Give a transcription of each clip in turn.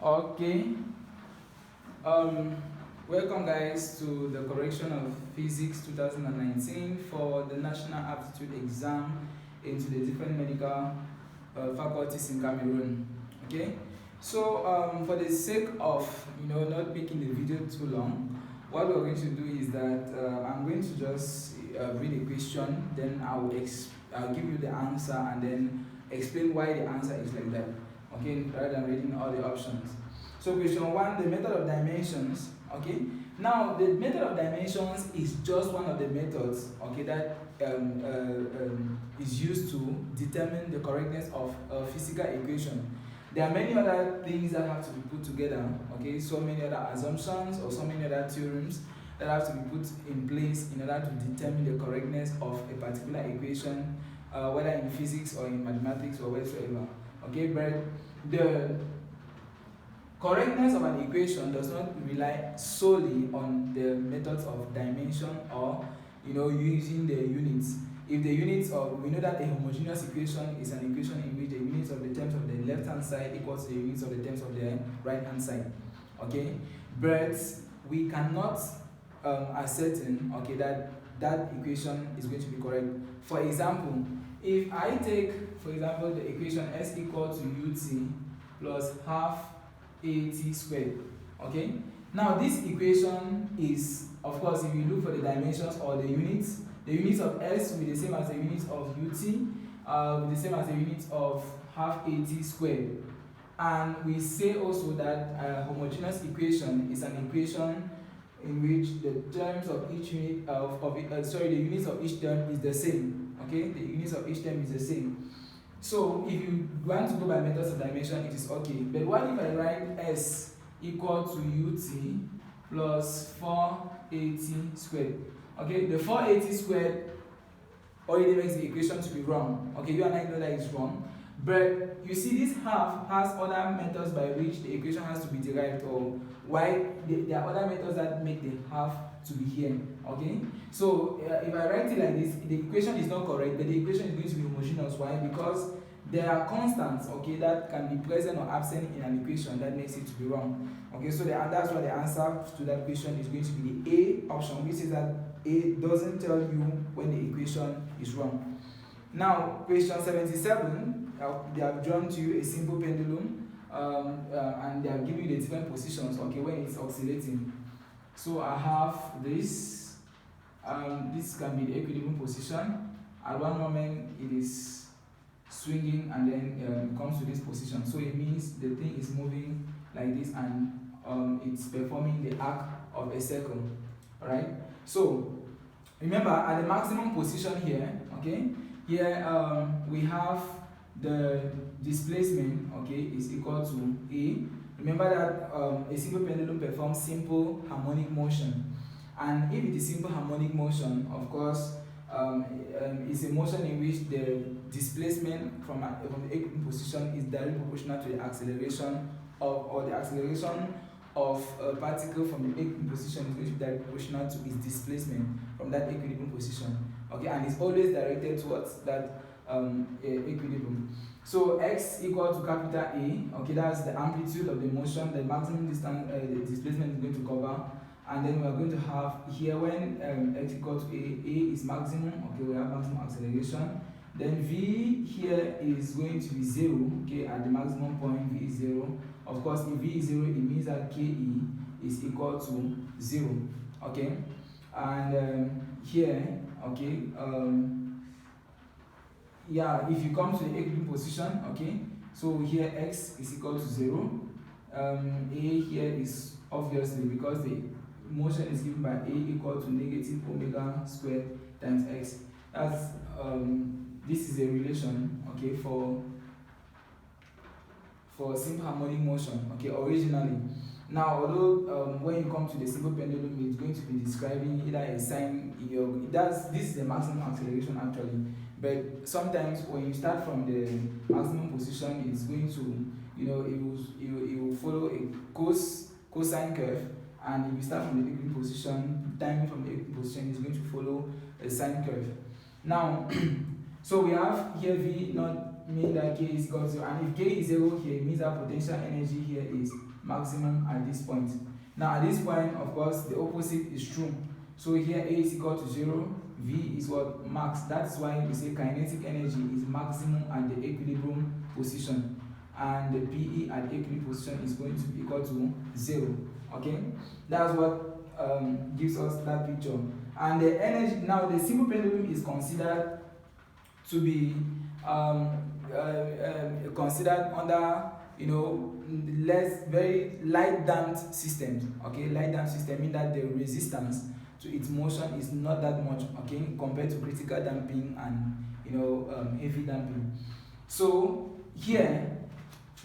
Okay. Um, Welcome guys to the correction of Physics 2019 for the National Aptitude Exam into the different medical faculties in Cameroon. Okay. So for the sake of not making the video too long, what we're going to do is that I'm going to just read a question, then I'll give you the answer and then explain why the answer is like that. Okay, rather than reading all the options. So question one, the method of dimensions. Okay, now the method of dimensions is just one of the methods, okay, that is used to determine the correctness of a physical equation. There are many other things that have to be put together, okay, so many other assumptions or so many other theorems that have to be put in place in order to determine the correctness of a particular equation, whether in physics or in mathematics or whatsoever. Okay, but the correctness of an equation does not rely solely on the methods of dimension or using the units. If the units of, we know that a homogeneous equation is an equation in which the units of the terms of the left hand side equals the units of the terms of the right hand side. Okay, but we cannot ascertain, okay, that that equation is going to be correct. For example, if I take, for example, the equation s equal to ut plus half at squared. Okay, now this equation is, of course, if you look for the dimensions or the units of s will be the same as the units of ut, will be the same as the units of half at squared. And we say also that a homogeneous equation is an equation in which the terms of each unit the units of each term is the same. Okay, the units of each term is the same. So if you want to go by methods of dimension, it is okay. But what if I write s equal to ut plus 4at squared? Okay, the 4at squared already makes the equation to be wrong. Okay, you and I know that it's wrong. But you see, this half has other methods by which the equation has to be derived, or why there are other methods that make the half to be here. Okay, so if I write it like this, the equation is not correct, but the equation is going to be homogeneous. Why? Because there are constants, okay, that can be present or absent in an equation that makes it to be wrong. Okay, so that's why the answer to that question is going to be the A option, which is that A doesn't tell you when the equation is wrong. Now, question 77, they have drawn to you a simple pendulum, and they have given you the different positions, okay, when it's oscillating. So I have this. This can be the equilibrium position. At one moment it is swinging and then it comes to this position. So it means the thing is moving like this and it's performing the arc of a circle. Alright? So remember, at the maximum position here, okay, here we have the displacement, okay, is equal to A. Remember that a simple pendulum performs simple harmonic motion, and if it is simple harmonic motion, of course, it's a motion in which the displacement from the equilibrium position is directly proportional to the acceleration of a particle from the equilibrium position is going to be directly proportional to its displacement from that equilibrium position. Okay, and it's always directed towards that equilibrium. So x equal to capital A, okay, that's the amplitude of the motion, the maximum distance the displacement is going to cover. And then we are going to have here, when x equal to A is maximum, okay, we have maximum acceleration. Then V here is going to be 0, okay, at the maximum point V is 0. Of course, if V is 0, it means that KE is equal to 0, okay. And here, okay, yeah, if you come to the equilibrium position, okay, so here x is equal to 0. A here is obviously, because the motion is given by A equal to negative omega squared times x. That's this is a relation, okay, for simple harmonic motion, okay, originally. Now, although when you come to the simple pendulum, it's going to be describing either a sine. This is the maximum acceleration actually, but sometimes when you start from the maximum position, it's going to, it will follow a cosine curve, and if you start from the equilibrium position, timing from the equilibrium position is going to follow a sine curve. Now, so we have here V not mean that K is equal to 0, and if K is 0 here, it means that potential energy here is maximum at this point. Now at this point, of course, the opposite is true. So here A is equal to 0, V is what? Max. That's why we say kinetic energy is maximum at the equilibrium position, and the PE at the equilibrium position is going to be equal to 0. Okay, that's what gives us that picture. And the energy, now the simple pendulum is considered to be considered under, you know, very light damped systems. Okay, light damped system means that the resistance to its motion is not that much, okay, compared to critical damping and, you know, heavy damping. So here,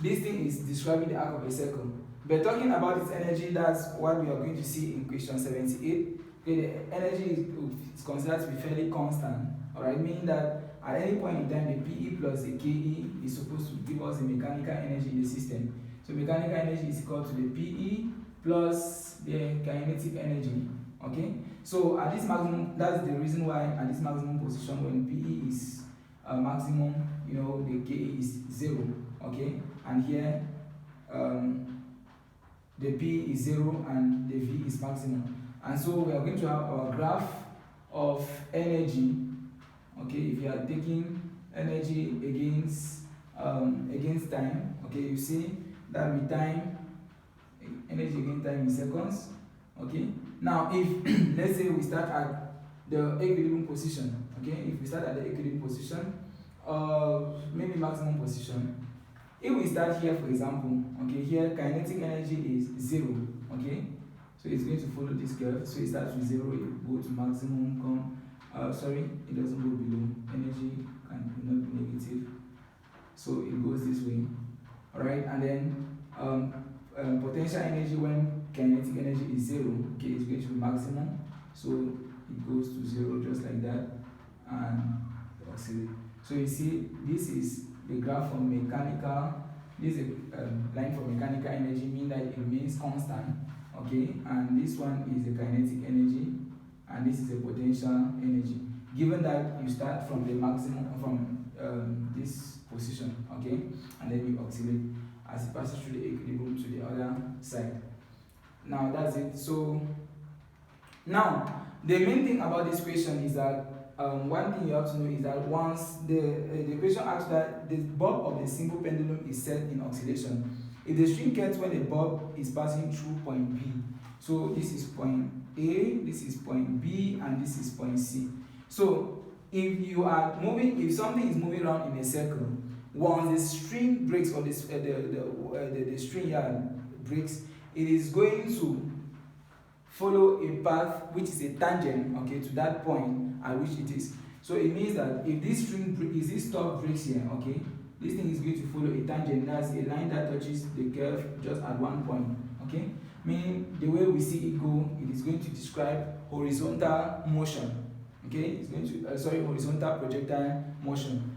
this thing is describing the arc of a circle. But talking about its energy, that's what we are going to see in question 78. Okay, the energy is considered to be fairly constant. Alright, meaning that at any point in time, the PE plus the KE is supposed to give us a mechanical energy in the system. So mechanical energy is equal to the PE plus the kinetic energy. Okay, so at this maximum, that's the reason why at this maximum position, when PE is maximum, you know, the KE is 0. Okay, and here the P is 0 and the V is maximum. And so we are going to have our graph of energy. Okay, if you are taking energy against time, okay, you see that with time, energy against time in seconds. Okay, now if let's say we start at the equilibrium position, okay, if we start at the equilibrium position, maybe maximum position, if we start here, for example, okay, here kinetic energy is 0, okay, so it's going to follow this curve. So it starts with 0, it goes to maximum, it doesn't go below, energy can not be negative, so it goes this way. Alright, and then potential energy when kinetic energy is 0, okay, it's going to be maximum, so it goes to 0 just like that, and oscillate. So you see, this is the graph for mechanical, this is a line for mechanical energy, meaning that it remains constant, okay, and this one is the kinetic energy, and this is the potential energy, given that you start from the maximum, from this position, okay, and then you oscillate as it passes through the equilibrium to the other side. Now that's it. So now the main thing about this question is that one thing you have to know is that once the question asks that the bob of the simple pendulum is set in oscillation, if the string gets when the bob is passing through point B, so this is point A, this is point B, and this is point C. So if you are moving, if something is moving around in a circle, once the string breaks, or the string yard breaks, it is going to follow a path which is a tangent, okay, to that point at which it is. So it means that if this string is this stop breaks here, okay, this thing is going to follow a tangent. That's a line that touches the curve just at one point, okay, meaning the way we see it go, it is going to describe horizontal motion, okay, it's going to horizontal projectile motion.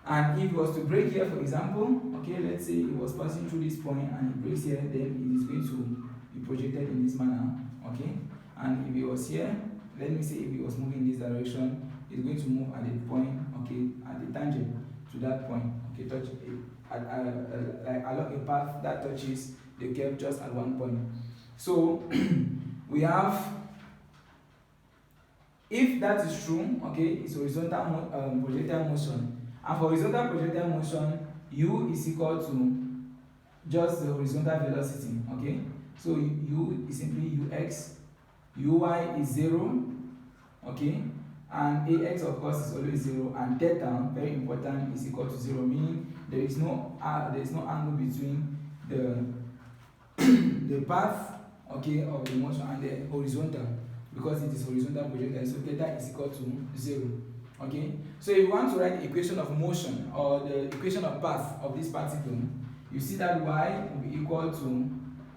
And if it was to break here, for example, okay, let's say it was passing through this point and it breaks here, then it is going to be projected in this manner, okay. And if it was here, let me say if it was moving in this direction, it's going to move at the point, okay, at the tangent to that point, okay, touch it like along a path that touches the curve just at one point. So we have, if that is true, okay, it's horizontal projectile motion. And for horizontal projectile motion, u is equal to just the horizontal velocity, okay. So u is simply ux, uy is 0, okay, and ax of course is always 0, and theta, very important, is equal to 0, meaning there is no angle between the path, okay, of the motion and the horizontal, because it is horizontal projectile. So theta is equal to 0. Okay, so if you want to write the equation of motion or the equation of path of this particle, you see that y will be equal to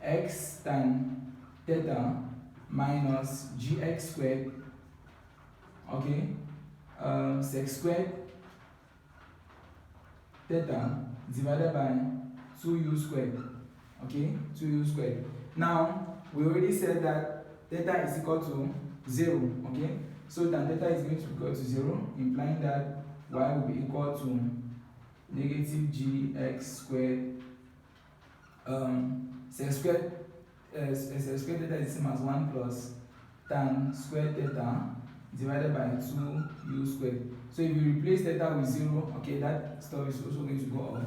x times theta minus gx squared, okay, sec squared theta divided by 2u squared, okay, 2u squared. Now we already said that theta is equal to 0, okay. So tan theta is going to be equal to 0, implying that y will be equal to negative gx squared sec squared sec squared theta is the same as 1 plus tan squared theta divided by 2u squared. So if you replace theta with 0, okay, that stuff is also going to go off.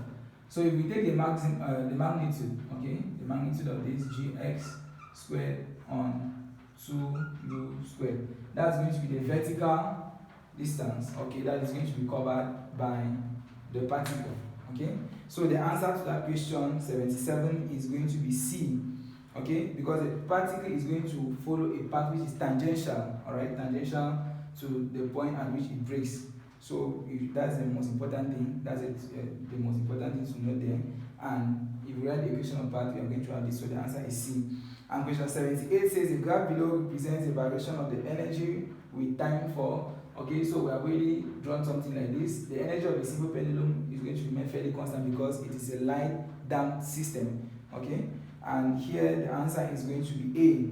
So if we take the magnitude, okay, the magnitude of this gx squared on 2u squared, that's going to be the vertical distance, okay, that is going to be covered by the particle, okay. So the answer to that question 77 is going to be C, okay, because the particle is going to follow a path which is tangential, all right, tangential to the point at which it breaks. So that's the most important thing. That's the most important thing to note there. And if we write the equation of path, we are going to have this. So the answer is C. And question 78 says the graph below represents the variation of the energy with time for. Okay, so we have already drawn something like this. The energy of a simple pendulum is going to remain fairly constant because it is a light damped system. Okay, and here the answer is going to be A.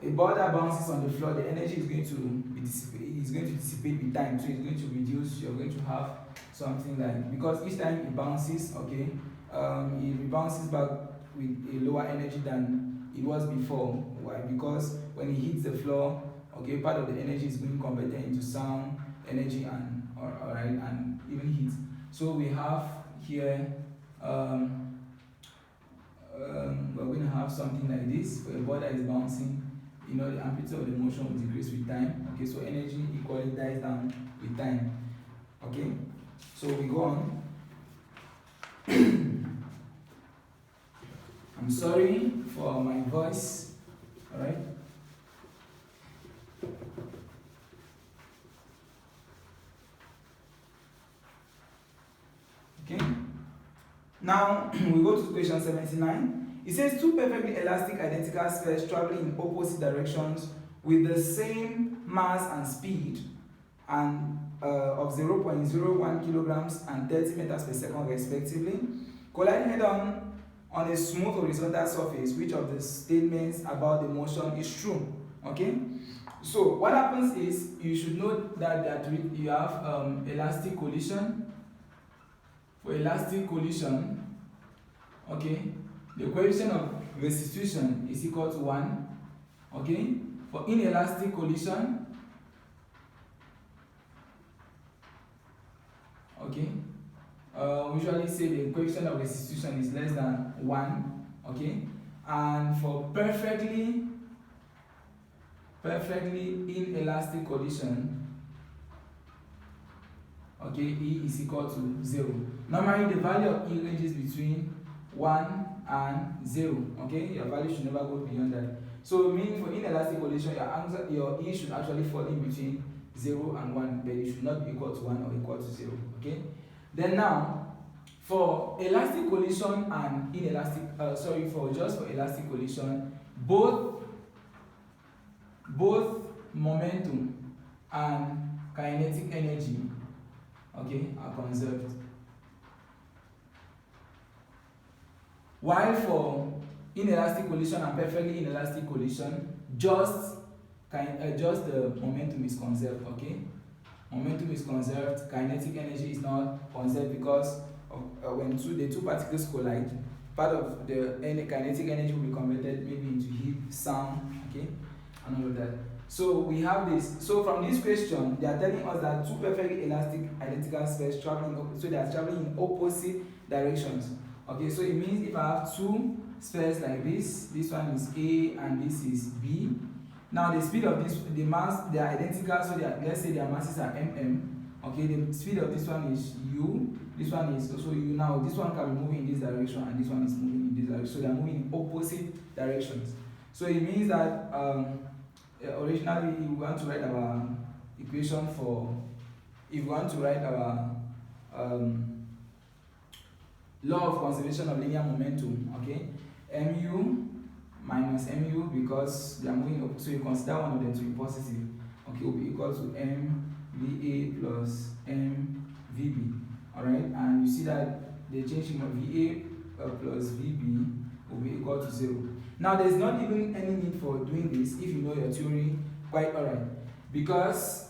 A ball that bounces on the floor, the energy is going to be dissipate with time, so it's going to reduce. You're going to have something like, because each time it bounces, okay, it bounces back with a lower energy than it was before. Why? Because when it hits the floor, okay, part of the energy is being converted into sound energy and alright, and even heat. So we have here we're going to have something like this for a ball that is bouncing. You know, the amplitude of the motion will decrease with time. Okay, so energy equally dies down with time. Okay, so we go on. I'm sorry for my voice. All right. Okay. Now we go to question 79. It says two perfectly elastic identical spheres traveling in opposite directions with the same mass and speed and of 0.01 kilograms and 30 meters per second respectively, collide head-on a smooth horizontal surface. Which of the statements about the motion is true? Okay, so what happens is you should note that you have elastic collision. For elastic collision, okay, the coefficient of restitution is equal to 1. Okay, for inelastic collision, okay, we usually say the coefficient of restitution is less than 1. Okay, and for perfectly inelastic collision, okay, E is equal to 0. Normally the value of E ranges between 1 and 0. Okay, your value should never go beyond that. So meaning for inelastic collision, your E should actually fall in between 0 and 1, but it should not be equal to 1 or equal to 0. Okay, then now for elastic collision and inelastic, for elastic collision, both momentum and kinetic energy, okay, are conserved. While for inelastic collision and perfectly inelastic collision, just the momentum is conserved. Okay, momentum is conserved. Kinetic energy is not conserved because of, when the two particles collide, part of the kinetic energy will be converted maybe into heat, sound, okay, and all of that. So we have this. So from this question, they are telling us that two perfectly elastic identical spheres they are traveling in opposite directions. Okay, so it means if I have two spheres like this one is A and this is B. Now the speed of the mass, they are identical, so let's say their masses are mm. Okay, the speed of this one is u, this one is also u. Now this one can be moving in this direction and this one is moving in this direction, so they are moving in opposite directions. So it means that originally we want to write our equation for, if we want to write our law of conservation of linear momentum, okay, mu minus mu, because they are moving up, so you consider one of them to be positive, okay, will be equal to mva plus mvb. All right, and you see that the change in va plus vb will be equal to 0. Now there's not even any need for doing this if you know your theory quite alright, because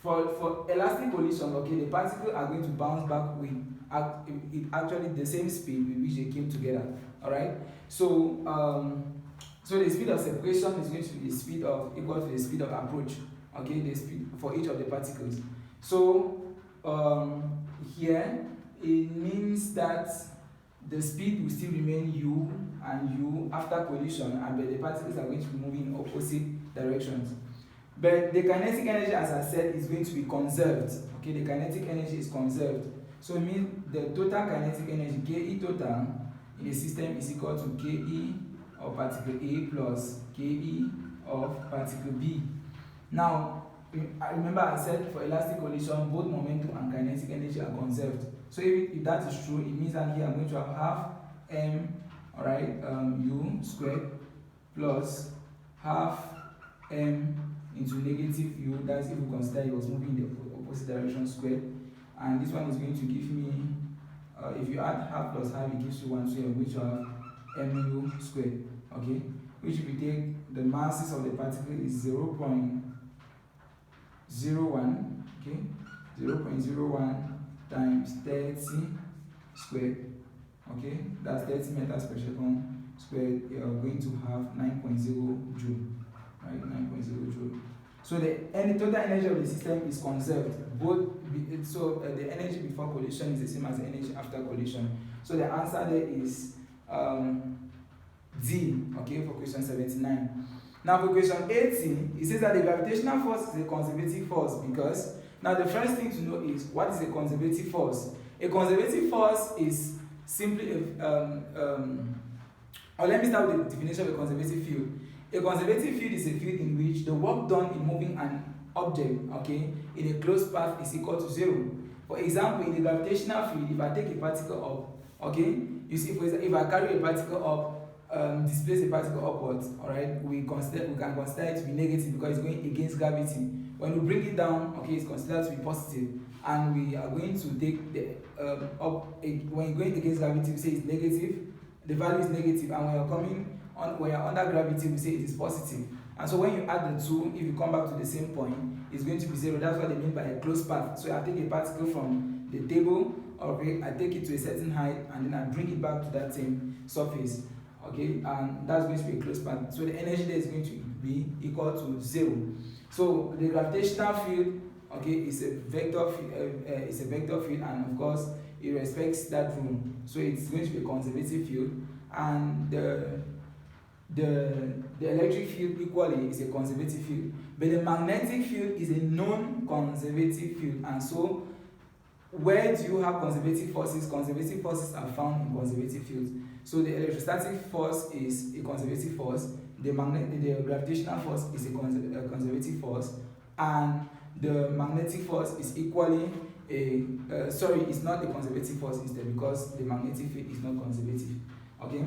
For elastic collision, okay, the particles are going to bounce back with actually the same speed with which they came together. All right. So so the speed of separation is going to be the speed of equal to the speed of approach. Okay, the speed for each of the particles. So here it means that the speed will still remain u and u after collision, and but the particles are going to be moving in opposite directions. But the kinetic energy, as I said, is going to be conserved. Okay, the kinetic energy is conserved. So it means the total kinetic energy, Ke total, in the system is equal to Ke of particle A plus Ke of particle B. Now, I remember I said for elastic collision, both momentum and kinetic energy are conserved. So if that is true, it means that here I'm going to have half m, alright, u squared plus half m into negative u. That's if we consider it was moving in the opposite direction squared. And this one is going to give me, if you add half plus half, it gives you 1, so you're going to have mu squared, okay? Which if you take the masses of the particle is 0.01, okay? 0.01 times 30 squared, okay? That's 30 meters per second squared. You're going to have 9.0 joule, right? 9.0 joule. So the total energy of the system is conserved. The energy before collision is the same as the energy after collision. So the answer there is D, okay, for question 79. Now for question 80, it says that the gravitational force is a conservative force because, now the first thing to know is, what is a conservative force? A conservative force is simply or let me start with the definition of a conservative field. A conservative field is a field in which the work done in moving an object, okay, in a closed path is equal to 0. For example, in the gravitational field, if I take a particle up, okay, you see, for example, if I carry a particle up, displace a particle upwards, all right, we can consider it to be negative because it's going against gravity. When we bring it down, okay, it's considered to be positive, and we are going to take the when you're going against gravity, we say it's negative, the value is negative, and when you're under gravity, we say it is positive. And so when you add the two, if you come back to the same point, it's going to be 0. That's what they mean by a closed path. So I take a particle from the table, okay, I take it to a certain height, and then I bring it back to that same surface, okay, and that's going to be a closed path. So the energy there is going to be equal to 0. So the gravitational field, okay, is a vector field, and of course it respects that rule. So it's going to be a conservative field, and the electric field equally is a conservative field, but the magnetic field is a non-conservative field. And so where do you have conservative forces? Conservative forces are found in conservative fields. So the electrostatic force is a conservative force, the gravitational force is a conservative force, and the magnetic force is equally it's not a conservative force instead, because the magnetic field is not conservative. Okay,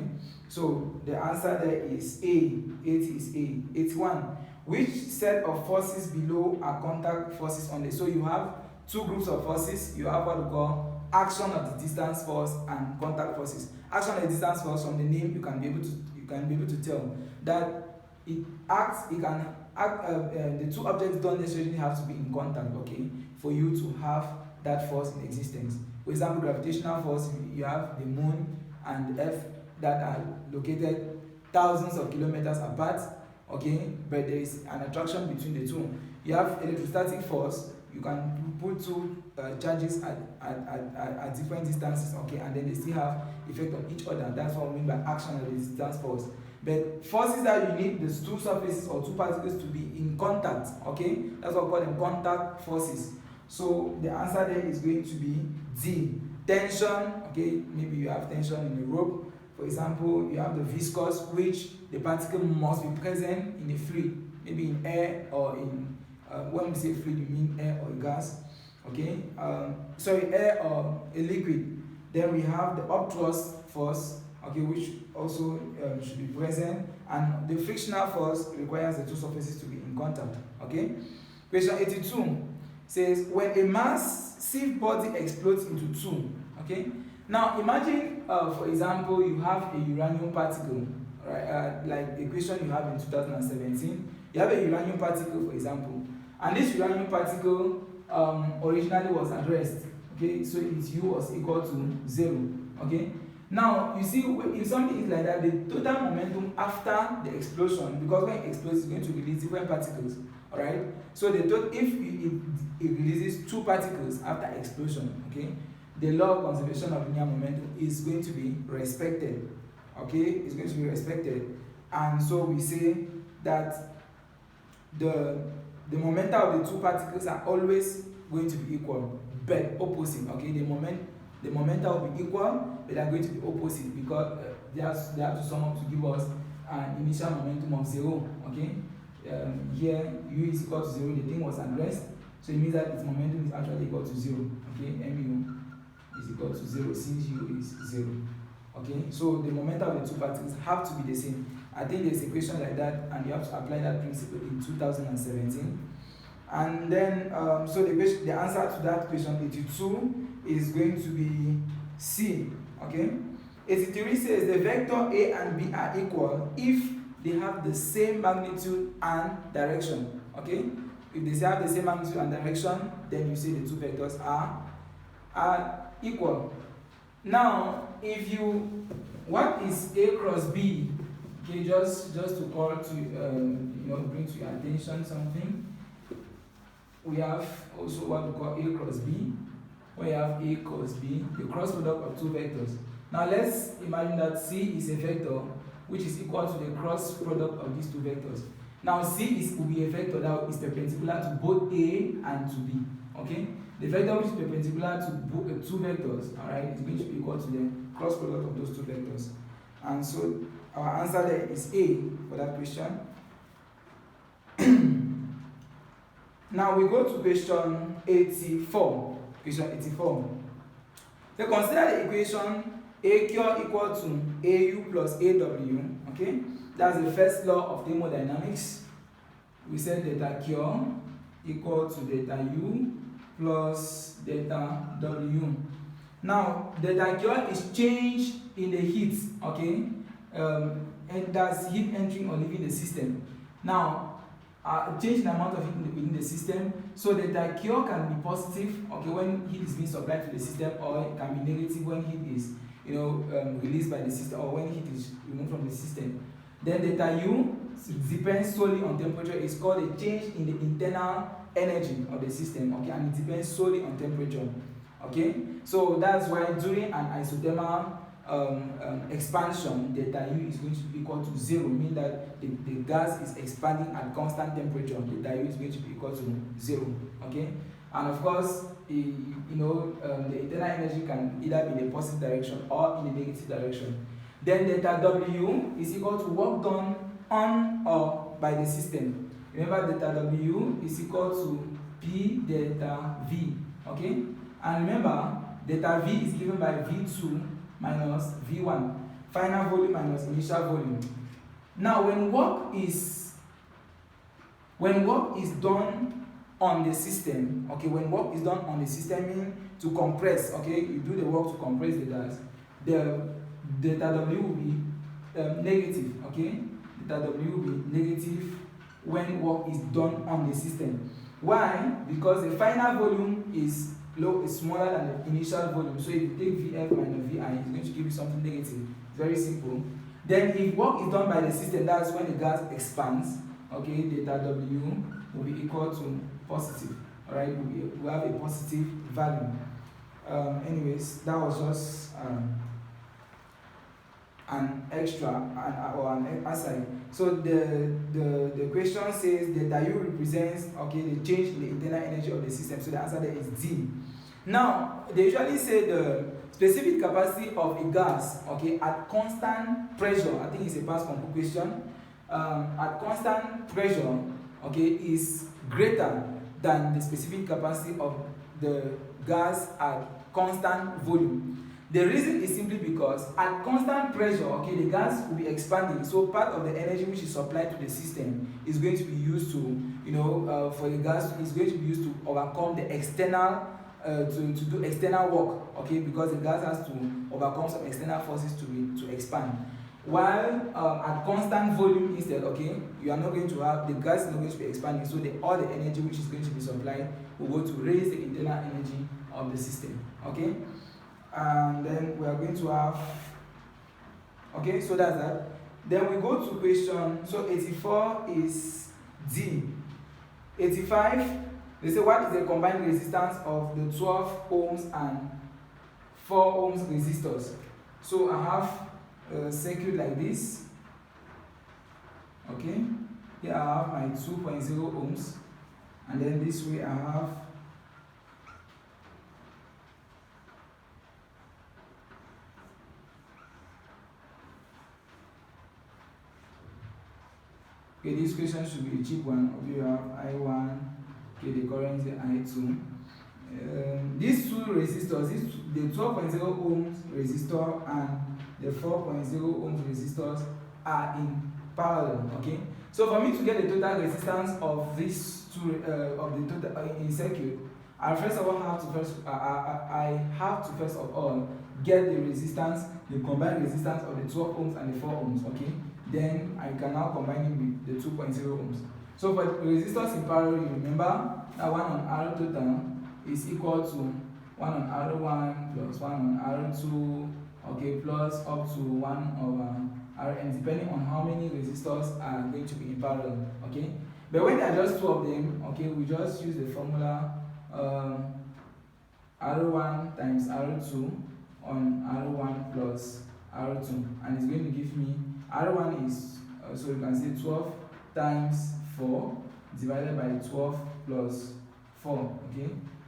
so the answer there is A. 80 is A. 81. Which set of forces below are contact forces only? So you have two groups of forces. You have what we call action of the distance force and contact forces. Action of the distance force, from the name you can be able to tell that it can act. The two objects don't necessarily have to be in contact, okay, for you to have that force in existence. For example, gravitational force, you have the moon and the earth that are located thousands of kilometers apart, okay, but there is an attraction between the two. You have electrostatic force. You can put two charges at different distances, okay, and then they still have effect on each other. That's what we mean by action of the distance force. But forces that you need these two surfaces or two particles to be in contact, okay, that's what we call them contact forces. So the answer there is going to be D. Tension, okay, maybe you have tension in a rope. For example, you have the viscous, which the particle must be present in a fluid, maybe in air or in, when we say fluid, we mean air or gas, okay? Air or a liquid. Then we have the upthrust force, okay, which also should be present, and the frictional force requires the two surfaces to be in contact, okay? Question 82 says, when a massive body explodes into two, okay? Now imagine, for example, you have a uranium particle, right? Like the question you have in 2017, you have a uranium particle, for example, And this uranium particle originally was at rest. Okay, so its U was equal to 0. Okay. Now you see, if something is like that, the total momentum after the explosion, because when it explodes, it's going to release different particles. Alright. So if it releases 2 particles after explosion, okay, the law of conservation of linear momentum is going to be respected. Okay, it's going to be respected, and so we say that the momenta of the 2 particles are always going to be equal but opposite. Okay, the momenta will be equal, but they are going to be opposite because they have to sum up to give us an initial momentum of 0. Okay, here U is equal to 0. The thing was at rest, so it means that its momentum is actually equal to 0. Okay, mu is equal to 0 since U is 0. Okay, so the momenta of the 2 particles have to be the same. I think there's a question like that, and you have to apply that principle in 2017. And then, so the answer to that question 82 is going to be C. Okay, 83 says the vector A and B are equal if they have the same magnitude and direction. Okay, if they have the same magnitude and direction, then you say the 2 vectors are equal. Now, what is A cross B? Okay, just to call to bring to your attention something. We have also what we call A cross B. We have A cross B, the cross product of 2 vectors. Now let's imagine that C is a vector which is equal to the cross product of these 2 vectors. Now C will be a vector that is perpendicular to both A and to B. Okay, the vector which is perpendicular to 2 vectors, all right, is going to be equal to the cross product of those 2 vectors. And so our answer there is A for that question. Now we go to question 84. Question 84. So consider the equation A cure equal to AU plus AW. Okay, that's the first law of thermodynamics. We said delta cure equal to delta U plus delta W. Now delta cure is change in the heat. Okay, and that's heat entering or leaving the system. Now change in the amount of heat within the system, so delta cure can be positive, okay, when heat is being supplied to the system, or it can be negative when heat is released by the system, or when heat is removed from the system. Then delta U depends solely on temperature. It's called a change in the internal energy of the system, okay, and it depends solely on temperature. Okay, so that's why during an isothermal expansion, delta U is going to be equal to 0, meaning that the gas is expanding at constant temperature. Delta U is going to be equal to 0. Okay, and of course, the internal energy can either be in a positive direction or in a negative direction. Then delta W is equal to work done on or by the system. Remember, delta W is equal to P delta V. Okay, and remember, delta V is given by V2 minus V1, final volume minus initial volume. Now, when work is done on the system, okay, when work is done on the system, meaning to compress, okay, you do the work to compress the gas, the delta W will be negative, okay, delta W will be negative when work is done on the system. Why? Because the final volume is smaller than the initial volume. So if you take Vf minus Vi, it's going to give you something negative. It's very simple. Then if work is done by the system, that's when the gas expands. Okay, delta W will be equal to positive. Alright, we have a positive value. Anyways, that was just an extra or an aside. So the question says delta U represents, okay, the change in the internal energy of the system. So the answer there is D. Now they usually say the specific capacity of a gas, okay, at constant pressure. I think it's a past compu question. At constant pressure, okay, is greater than the specific capacity of the gas at constant volume. The reason is simply because at constant pressure, okay, the gas will be expanding. So part of the energy which is supplied to the system is going to be used to, for the gas, is going to be used to overcome the external, to do external work, okay, because the gas has to overcome some external forces to expand. while at constant volume instead, okay, you are not going to have, the gas is not going to be expanding, so all the energy which is going to be supplied will go to raise the internal energy of the system, okay. And then we are going to have, okay, so that's that. Then we go to question, so 84 is D. 85, they say what is the combined resistance of the 12 ohms and 4 ohms resistors. So I have a circuit like this, okay. Here I have my 2.0 ohms, and then this way I have okay, this question should be a cheap one. You have I1, okay, the current is I2. These two resistors, the 12.0 ohms resistor and the 4.0 ohms resistors are in parallel, okay. So for me to get the total resistance of these two of the total in circuit, I first of all have to first of all get the resistance, the combined resistance of the 12 ohms and the 4 ohms, okay. Then I can now combine it with the 2.0 ohms. So for resistors in parallel, you remember that 1 on R total is equal to 1 on R1 plus 1 on R2, okay, plus up to 1 over Rn, depending on how many resistors are going to be in parallel, okay. But when there are just two of them, okay, we just use the formula R1 times R2 on R1 plus R2, and it's going to give me R1 is, so you can say 12 times 4 divided by 12 plus 4, okay.